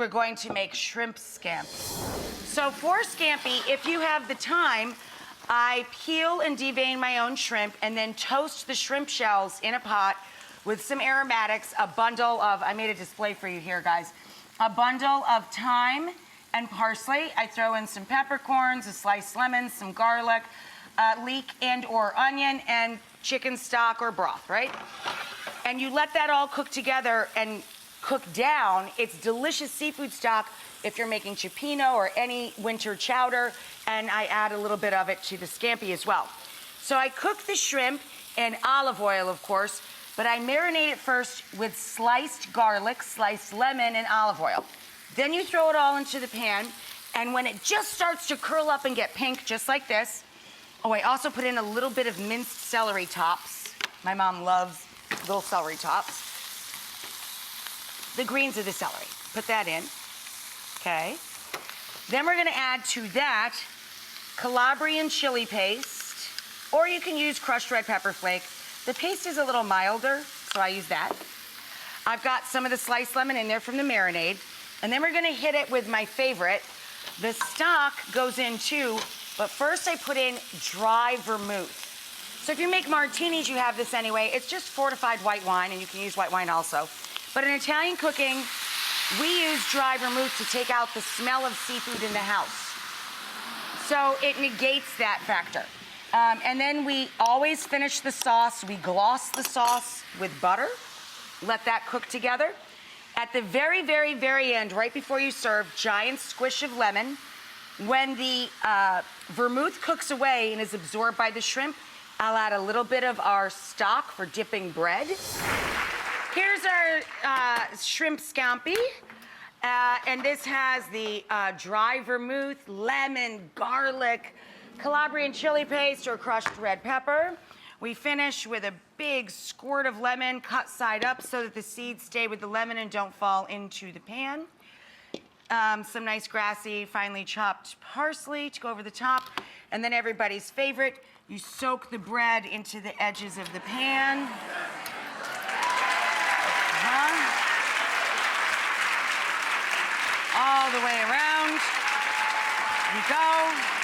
we're going to make shrimp scampi. So for scampi, if you have the time, I peel and devein my own shrimp and then toast the shrimp shells in a pot with some aromatics, a bundle of, I made a display for you here, guys, a bundle of thyme and parsley. I throw in some peppercorns, a sliced lemon, some garlic, leek and or onion, and chicken stock or broth, right? And you let that all cook together and cook down. It's delicious seafood stock if you're making cioppino or any winter chowder, and I add a little bit of it to the scampi as well. So I cook the shrimp in olive oil, of course, but I marinate it first with sliced garlic, sliced lemon, and olive oil. Then you throw it all into the pan, and when it just starts to curl up and get pink, just like this, oh, I also put in a little bit of minced celery tops. My mom loves little celery tops. The greens of the celery, put that in, okay? Then we're gonna add to that Calabrian chili paste, or you can use crushed red pepper flake. The paste is a little milder, so I use that. I've got some of the sliced lemon in there from the marinade, and then we're gonna hit it with my favorite. The stock goes in too, but first I put in dry vermouth. So if you make martinis, you have this anyway. It's just fortified white wine, and you can use white wine also. But in Italian cooking, we use dry vermouth to take out the smell of seafood in the house. So it negates that factor. And then we always finish the sauce. We gloss the sauce with butter. Let that cook together. At the very, very, very end, right before you serve, giant squish of lemon. When the vermouth cooks away and is absorbed by the shrimp, I'll add a little bit of our stock for dipping bread. Here's our shrimp scampi. And this has the dry vermouth, lemon, garlic, Calabrian chili paste or crushed red pepper. We finish with a big squirt of lemon cut side up so that the seeds stay with the lemon and don't fall into the pan. Some nice grassy, finely chopped parsley to go over the top. And then everybody's favorite, you soak the bread into the edges of the pan. All the way around. There you go.